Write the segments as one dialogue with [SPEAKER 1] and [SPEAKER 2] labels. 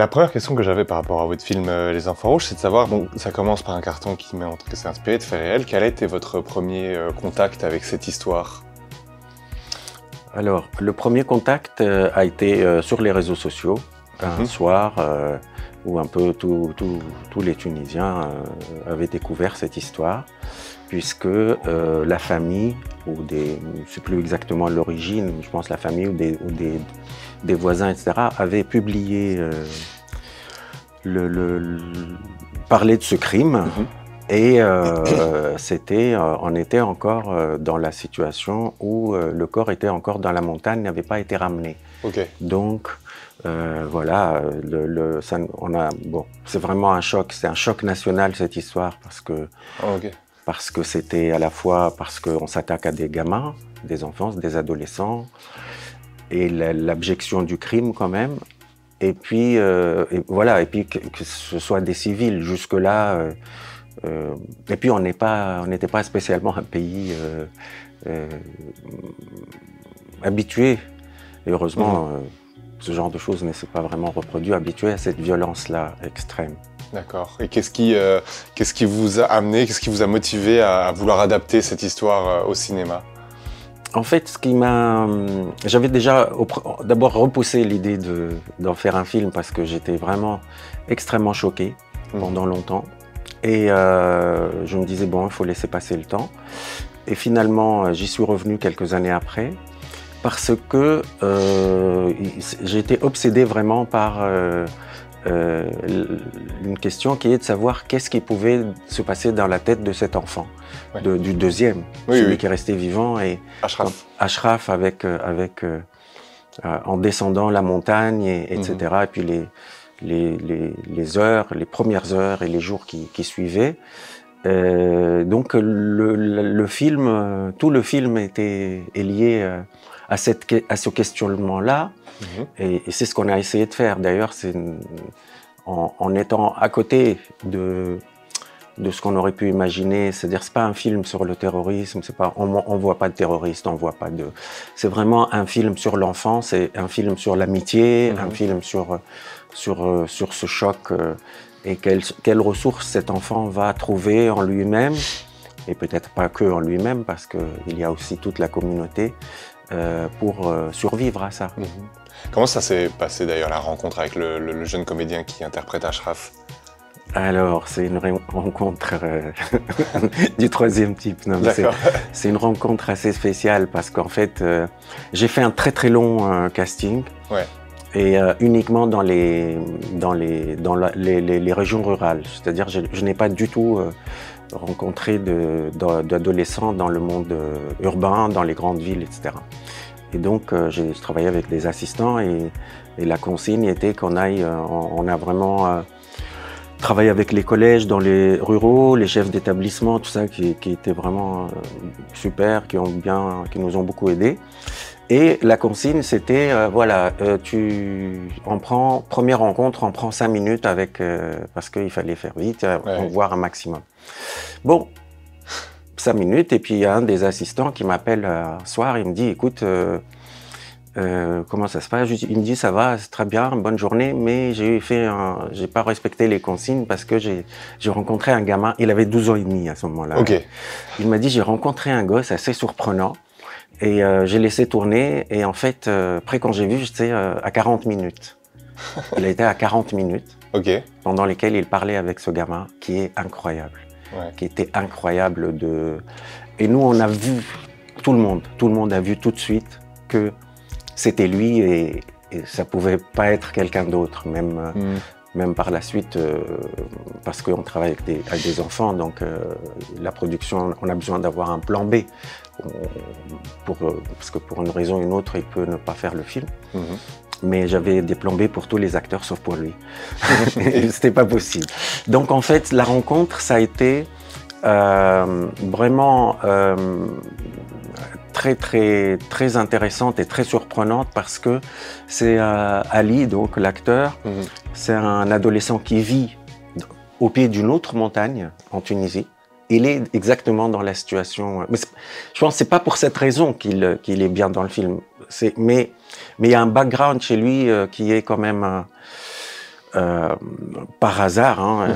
[SPEAKER 1] La première question que j'avais par rapport à votre film Les Enfants Rouges, c'est de savoir, bon, ça commence par un carton qui montre que c'est inspiré de faits réels. Quel a été votre premier contact avec cette histoire?
[SPEAKER 2] Alors, le premier contact a été sur les réseaux sociaux, un soir où un peu tous les Tunisiens avaient découvert cette histoire, puisque la famille, ou des, je ne sais plus exactement l'origine, je pense la famille ou des voisins, etc., avaient publié, parlé de ce crime. Et on était encore dans la situation où le corps était encore dans la montagne, n'avait pas été ramené.
[SPEAKER 1] Okay.
[SPEAKER 2] Donc voilà, bon, c'est vraiment un choc, c'est un choc national cette histoire parce que c'était à la fois parce qu'on s'attaque à des gamins, des enfants, des adolescents, et l'abjection du crime quand même. Et puis voilà, et puis que ce soit des civils jusque-là. Et puis on n'était pas spécialement un pays habitué, et heureusement ce genre de choses ne s'est pas vraiment reproduit, habitué à cette violence-là extrême.
[SPEAKER 1] D'accord. Et qu'est-ce qui vous a amené, qu'est-ce qui vous a motivé à vouloir adapter cette histoire au cinéma?
[SPEAKER 2] En fait, j'avais déjà d'abord repoussé l'idée d'en faire un film parce que j'étais vraiment extrêmement choqué pendant longtemps. Et je me disais, bon, il faut laisser passer le temps. Et finalement, j'y suis revenu quelques années après, parce que j'ai été obsédé vraiment par une question qui est de savoir qu'est-ce qui pouvait se passer dans la tête de cet enfant, du deuxième, celui qui est resté vivant, et Ashraf en descendant la montagne, etc. Et puis les premières heures et les jours qui suivaient. Donc tout le film est lié à ce questionnement-là. Et c'est ce qu'on a essayé de faire. D'ailleurs, en étant à côté de ce qu'on aurait pu imaginer, c'est-à-dire c'est pas un film sur le terrorisme, on voit pas de terroristes, c'est vraiment un film sur l'enfance, c'est un film sur l'amitié, un film sur ce choc et quelles ressources cet enfant va trouver en lui-même, et peut-être pas que en lui-même, parce qu'il y a aussi toute la communauté pour survivre à ça.
[SPEAKER 1] Comment ça s'est passé d'ailleurs, la rencontre avec le jeune comédien qui interprète Ashraf?
[SPEAKER 2] Alors, c'est une rencontre du troisième type. C'est une rencontre assez spéciale parce qu'en fait, j'ai fait un très très long casting. Et uniquement dans les régions rurales. C'est-à-dire je n'ai pas du tout rencontré d'adolescents dans le monde urbain, dans les grandes villes, etc. Et donc je travaillais avec des assistants et la consigne était qu'on aille, on a vraiment travaillé avec les collèges dans les ruraux, les chefs d'établissement, tout ça qui étaient vraiment super, qui nous ont beaucoup aidés. Et la consigne, c'était, première rencontre, on prend 5 minutes parce qu'il fallait faire vite, voir un maximum. Bon, 5 minutes, et puis il y a un des assistants qui m'appelle un soir, il me dit, écoute, comment ça se passe? Il me dit, ça va, c'est très bien, bonne journée, mais j'ai pas respecté les consignes parce que j'ai rencontré un gamin, il avait 12 ans et demi à ce moment-là. Il m'a dit, j'ai rencontré un gosse assez surprenant. Et j'ai laissé tourner, et en fait, après quand j'ai vu, j'étais à 40 minutes. Il a été à 40 minutes, pendant lesquelles il parlait avec ce gamin, qui est incroyable, qui était incroyable. Et nous, on a vu, tout le monde a vu tout de suite que c'était lui, et ça pouvait pas être quelqu'un d'autre, même par la suite, parce qu'on travaille avec des enfants, donc la production, on a besoin d'avoir un plan B. Parce que pour une raison ou une autre, il peut ne pas faire le film. Mais j'avais des plans B pour tous les acteurs, sauf pour lui. C'était pas possible. Donc en fait, la rencontre, ça a été vraiment très, très, très intéressante et très surprenante parce que c'est Ali, donc l'acteur, c'est un adolescent qui vit au pied d'une autre montagne en Tunisie. Il est exactement dans la situation. Mais je pense que c'est pas pour cette raison qu'il est bien dans le film. Mais il y a un background chez lui qui est quand même par hasard. Hein.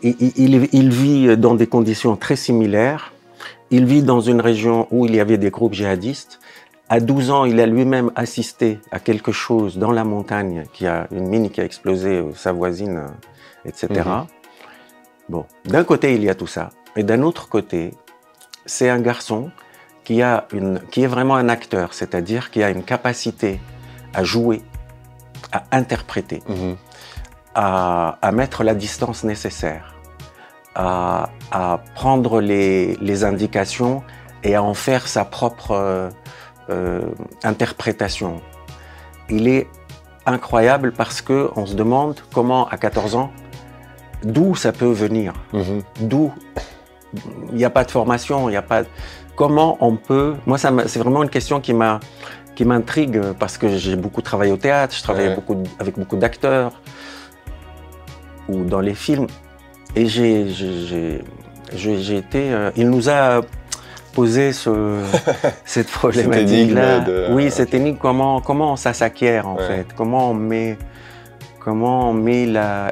[SPEAKER 2] Il vit dans des conditions très similaires. Il vit dans une région où il y avait des groupes djihadistes. À 12 ans, il a lui-même assisté à quelque chose dans la montagne, une mine qui a explosé, sa voisine, etc. Bon, d'un côté, il y a tout ça. Et d'un autre côté, c'est un garçon qui est vraiment un acteur, c'est-à-dire qui a une capacité à jouer, à interpréter, à mettre la distance nécessaire, à prendre les indications et à en faire sa propre interprétation. Il est incroyable parce qu'on se demande comment, à 14 ans, d'où ça peut venir, d'où il n'y a pas de formation, il n'y a pas... Comment on peut... Moi, c'est vraiment une question qui m'intrigue parce que j'ai beaucoup travaillé au théâtre, je travaillais avec beaucoup d'acteurs ou dans les films. Et j'ai été... il nous a posé cette problématique-là. Oui, cette énigme, comment ça s'acquiert en fait, comment on met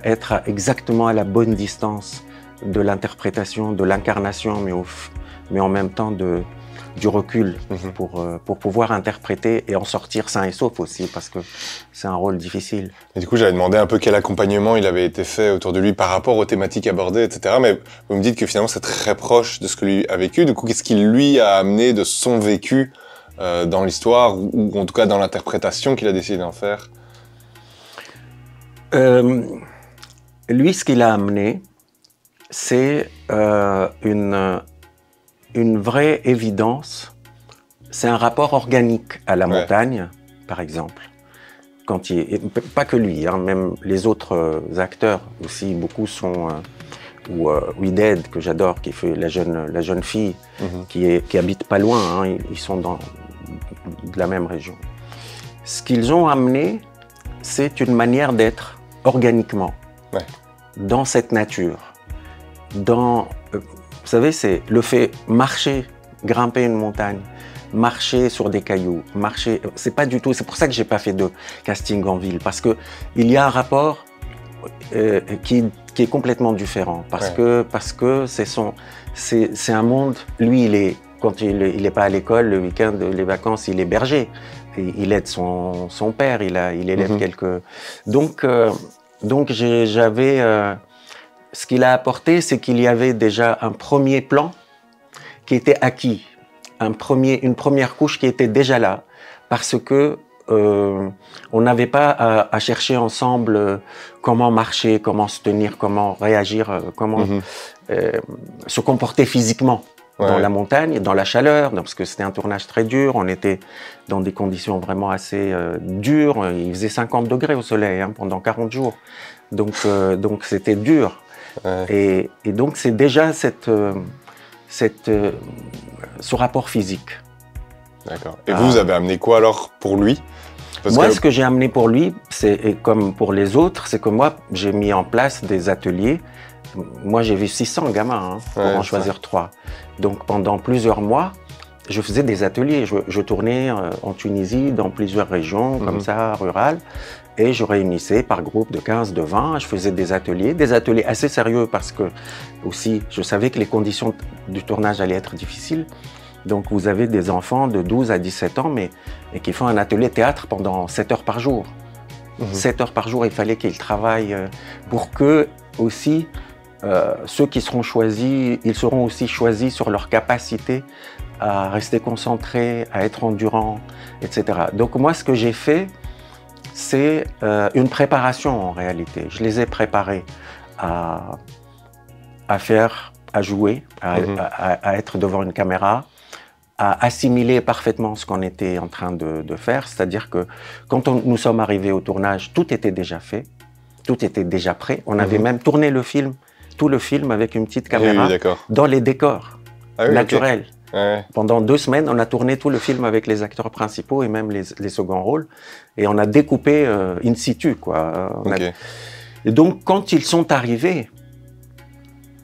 [SPEAKER 2] être exactement à la bonne distance de l'interprétation, de l'incarnation, mais en même temps du recul pour pouvoir interpréter et en sortir sain et sauf aussi, parce que c'est un rôle difficile.
[SPEAKER 1] Et du coup, j'avais demandé un peu quel accompagnement il avait été fait autour de lui par rapport aux thématiques abordées, etc. Mais vous me dites que finalement, c'est très proche de ce que lui a vécu. Du coup, qu'est-ce qui lui a amené de son vécu dans l'histoire, ou en tout cas dans l'interprétation qu'il a décidé d'en faire?
[SPEAKER 2] Lui, ce qu'il a amené, c'est une vraie évidence. C'est un rapport organique à la montagne, par exemple. Pas que lui, hein, même les autres acteurs aussi, beaucoup sont... ou Wided, que j'adore, qui fait la jeune fille, qui habite pas loin, hein, ils sont de la même région. Ce qu'ils ont amené, c'est une manière d'être organiquement, dans cette nature. Vous savez, c'est le fait marcher, grimper une montagne, marcher sur des cailloux, marcher, c'est pas du tout, c'est pour ça que j'ai pas fait de casting en ville, parce que il y a un rapport qui est complètement différent, parce que c'est un monde, lui quand il est pas à l'école, le week-end, les vacances, il est berger, il aide son père, il élève quelques... Donc j'avais... ce qu'il a apporté, c'est qu'il y avait déjà un premier plan qui était acquis, une première couche qui était déjà là, parce que on n'avait pas à chercher ensemble comment marcher, comment se tenir, comment réagir, comment se comporter physiquement dans la montagne, dans la chaleur, parce que c'était un tournage très dur, on était dans des conditions vraiment assez dures, il faisait 50 degrés au soleil pendant 40 jours, donc c'était dur. Et donc c'est déjà ce rapport physique.
[SPEAKER 1] D'accord. Et vous avez amené quoi alors pour lui?
[SPEAKER 2] Ce que j'ai amené pour lui, et comme pour les autres, c'est que moi, j'ai mis en place des ateliers. Moi, j'ai vu 600 gamins pour en choisir 3. Donc pendant plusieurs mois, je faisais des ateliers. Je tournais en Tunisie, dans plusieurs régions, comme ça, rurales. Et je réunissais par groupe de 15, de 20. Je faisais des ateliers assez sérieux parce que aussi, je savais que les conditions du tournage allaient être difficiles. Donc vous avez des enfants de 12 à 17 ans, et qui font un atelier théâtre pendant 7 heures par jour. 7 heures par jour, il fallait qu'ils travaillent pour que aussi, ceux qui seront choisis, ils seront aussi choisis sur leur capacité à rester concentrés, à être endurants, etc. Donc moi, ce que j'ai fait, c'est une préparation en réalité. Je les ai préparés à jouer, à être devant une caméra, à assimiler parfaitement ce qu'on était en train de faire. C'est-à-dire que quand nous sommes arrivés au tournage, tout était déjà fait, tout était déjà prêt. On avait même tourné tout le film avec une petite caméra dans les décors naturels. Pendant 2 semaines, on a tourné tout le film avec les acteurs principaux et même les seconds rôles. Et on a découpé in situ, quoi. Et donc, quand ils sont arrivés,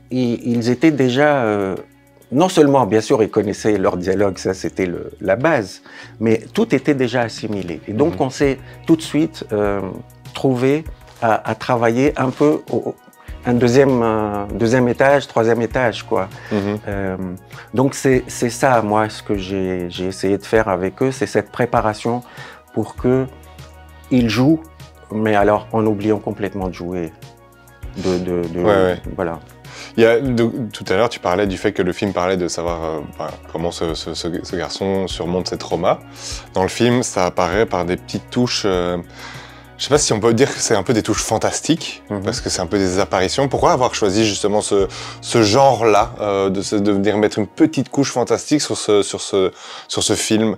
[SPEAKER 2] ils étaient déjà... non seulement, bien sûr, ils connaissaient leur dialogue, ça c'était la base, mais tout était déjà assimilé. Et donc, on s'est tout de suite trouvé à travailler un peu un deuxième étage, troisième étage, quoi. Donc c'est ça, moi, ce que j'ai essayé de faire avec eux, c'est cette préparation pour qu'ils jouent, mais alors en oubliant complètement de jouer. Voilà.
[SPEAKER 1] Tout à l'heure, tu parlais du fait que le film parlait de savoir comment ce garçon surmonte ses traumas. Dans le film, ça apparaît par des petites touches... je sais pas si on peut dire que c'est un peu des touches fantastiques, parce que c'est un peu des apparitions. Pourquoi avoir choisi justement ce genre-là, de venir mettre une petite couche fantastique sur ce film?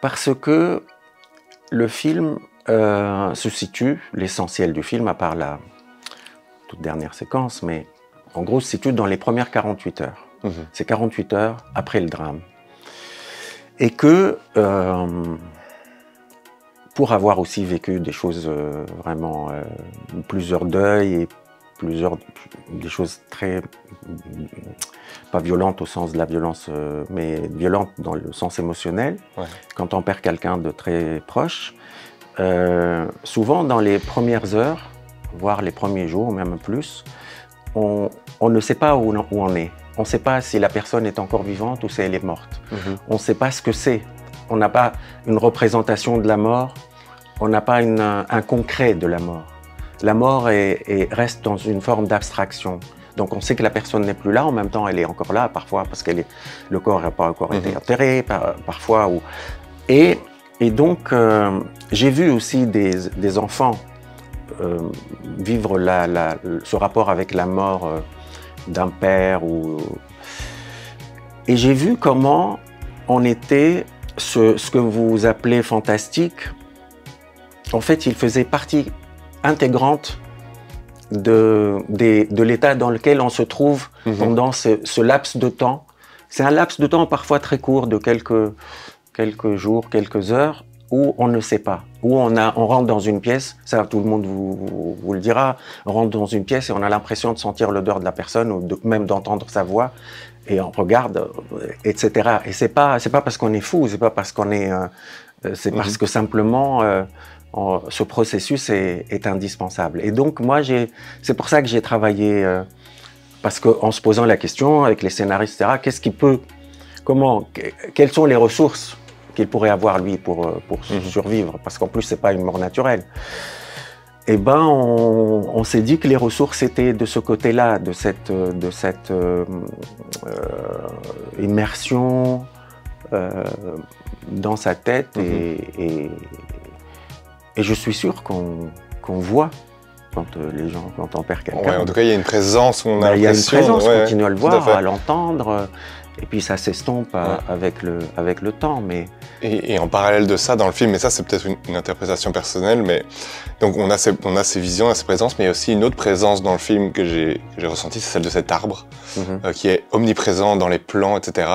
[SPEAKER 2] Parce que le film se situe, l'essentiel du film, à part la toute dernière séquence, mais en gros se situe dans les premières 48 heures. C'est 48 heures après le drame. Et que... pour avoir aussi vécu des choses vraiment, plusieurs deuils et des choses très, pas violentes au sens de la violence, mais violentes dans le sens émotionnel, quand on perd quelqu'un de très proche, souvent dans les premières heures, voire les premiers jours, même plus, on ne sait pas où on est. On ne sait pas si la personne est encore vivante ou si elle est morte. On ne sait pas ce que c'est. On n'a pas une représentation de la mort, on n'a pas un concret de la mort. La mort reste dans une forme d'abstraction. Donc on sait que la personne n'est plus là, en même temps elle est encore là, parfois parce que le corps n'a pas encore été enterré, parfois. Et donc j'ai vu aussi des enfants vivre ce rapport avec la mort d'un père. Et j'ai vu comment on était... Ce que vous appelez fantastique, en fait, il faisait partie intégrante de l'état dans lequel on se trouve pendant ce laps de temps. C'est un laps de temps parfois très court, de quelques jours, quelques heures, où on ne sait pas, où on rentre dans une pièce, ça tout le monde vous le dira, on rentre dans une pièce et on a l'impression de sentir l'odeur de la personne ou même d'entendre sa voix. Et on regarde, etc. Et c'est pas parce qu'on est fou, c'est pas parce qu'on est, c'est parce que simplement ce processus est indispensable. Et donc moi c'est pour ça que j'ai travaillé, parce qu'en se posant la question avec les scénaristes, etc. Qu'est-ce qui peut, quelles sont les ressources qu'il pourrait avoir lui pour survivre, parce qu'en plus c'est pas une mort naturelle. Eh ben, on s'est dit que les ressources étaient de ce côté-là, de cette immersion dans sa tête, et je suis sûr qu'on voit quand on perd quelqu'un.
[SPEAKER 1] Ouais, en tout cas, il y a une présence, on a l'impression.
[SPEAKER 2] Il y a une présence, on continue à le voir, à l'entendre. Et puis ça s'estompe avec le temps, mais...
[SPEAKER 1] Et en parallèle de ça, dans le film, et ça c'est peut-être une interprétation personnelle, mais donc on a ces visions, on a ces présences, mais il y a aussi une autre présence dans le film que j'ai ressentie, c'est celle de cet arbre, qui est omniprésent dans les plans, etc.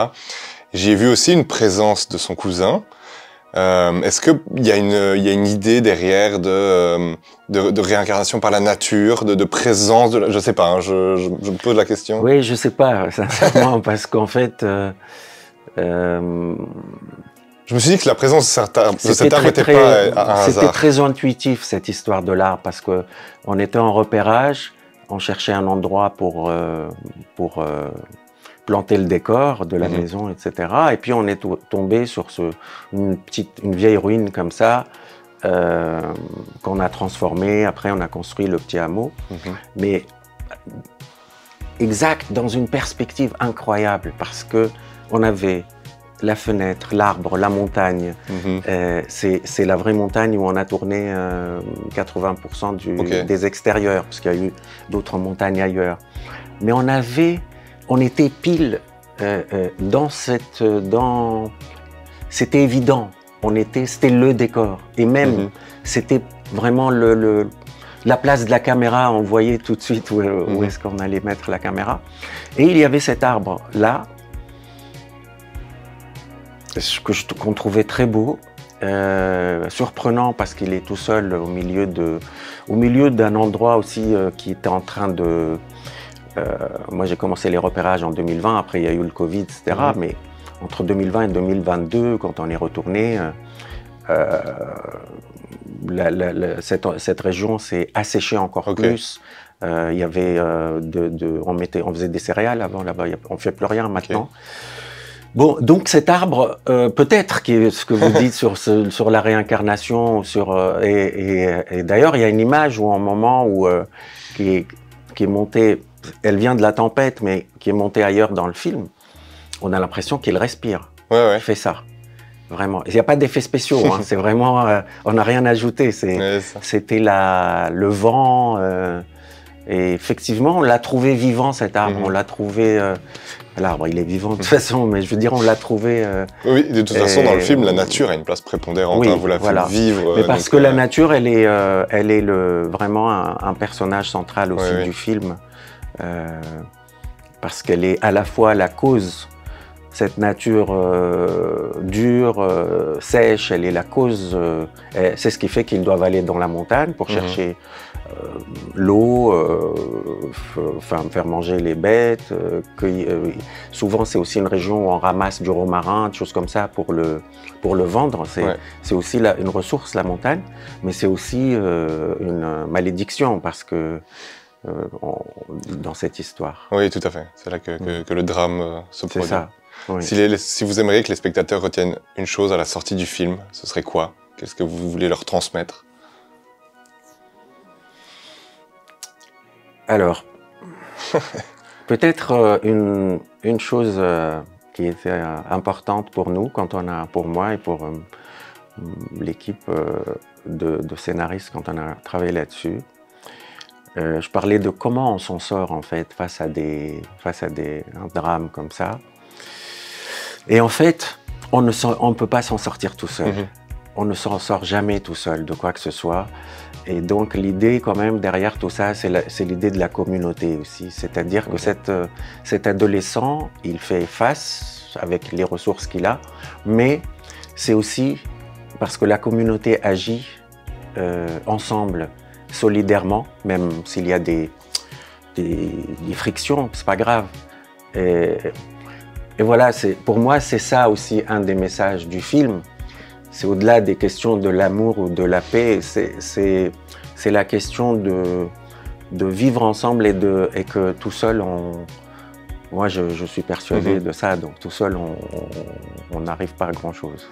[SPEAKER 1] J'ai vu aussi une présence de son cousin. Est-ce qu'il y a une idée derrière de réincarnation par la nature, de présence, je sais pas, hein, je me pose la question.
[SPEAKER 2] Oui, je sais pas, sincèrement, parce qu'en fait...
[SPEAKER 1] je me suis dit que la présence de cet arbre n'était pas un hasard.
[SPEAKER 2] C'était très intuitif, cette histoire de l'arbre, parce qu'on était en repérage, on cherchait un endroit pour planter le décor de la maison, etc. Et puis on est tombé sur une vieille ruine comme ça, qu'on a transformée. Après, on a construit le petit hameau. Mais exact, dans une perspective incroyable, parce que on avait la fenêtre, l'arbre, la montagne. C'est la vraie montagne où on a tourné 80% des extérieurs, parce qu'il y a eu d'autres montagnes ailleurs. Mais on était pile c'était évident. C'était le décor. Et même, c'était vraiment la place de la caméra. On voyait tout de suite où est-ce qu'on allait mettre la caméra. Et il y avait cet arbre-là, qu'on trouvait très beau, surprenant parce qu'il est tout seul au milieu d'un endroit aussi qui était en train de... moi j'ai commencé les repérages en 2020, après il y a eu le Covid, etc. Mais entre 2020 et 2022, quand on est retourné, cette région s'est asséchée encore plus. Il y avait on faisait des céréales avant là-bas, on fait plus rien maintenant. Bon, donc cet arbre, peut-être, qui est ce que vous dites sur la réincarnation, et d'ailleurs il y a une image où, un moment où qui est montée, elle vient de la tempête, mais qui est montée ailleurs dans le film. On a l'impression qu'il respire. Il fait ça. Vraiment. Il n'y a pas d'effets spéciaux, hein. C'est vraiment, on n'a rien ajouté. C'était le vent. Et effectivement, on l'a trouvé vivant, cet arbre. On l'a trouvé. L'arbre, il est vivant de toute façon, mais je veux dire, on l'a trouvé.
[SPEAKER 1] Oui, de toute façon, dans le film, la nature a une place prépondérante. Vous la faites vivre.
[SPEAKER 2] Mais parce que la nature, elle est vraiment un personnage central aussi du film. Parce qu'elle est à la fois la cause. Cette nature dure, sèche, elle est la cause. C'est ce qui fait qu'ils doivent aller dans la montagne pour chercher l'eau, faire manger les bêtes. Souvent, c'est aussi une région où on ramasse du romarin, des choses comme ça pour le vendre. C'est aussi une ressource, la montagne, mais c'est aussi une malédiction parce que dans cette histoire.
[SPEAKER 1] Oui, tout à fait. C'est là que le drame se produit.
[SPEAKER 2] C'est ça. Oui.
[SPEAKER 1] Si vous aimeriez que les spectateurs retiennent une chose à la sortie du film, ce serait quoi? Qu'est-ce que vous voulez leur transmettre?
[SPEAKER 2] Alors, peut-être une chose qui était importante pour nous, pour moi et pour l'équipe de scénaristes quand on a travaillé là-dessus. Je parlais de comment on s'en sort en fait face à un drame comme ça. Et en fait, on ne peut pas s'en sortir tout seul. On ne s'en sort jamais tout seul de quoi que ce soit. Et donc l'idée quand même derrière tout ça, c'est l'idée de la communauté aussi. C'est-à-dire que cet adolescent, il fait face avec les ressources qu'il a, mais c'est aussi parce que la communauté agit ensemble, solidairement, même s'il y a des frictions, c'est pas grave. Et voilà, pour moi, c'est ça aussi un des messages du film. C'est au-delà des questions de l'amour ou de la paix, c'est la question de vivre ensemble et que tout seul, moi je suis persuadé de ça, donc tout seul on n'arrive pas à grand-chose.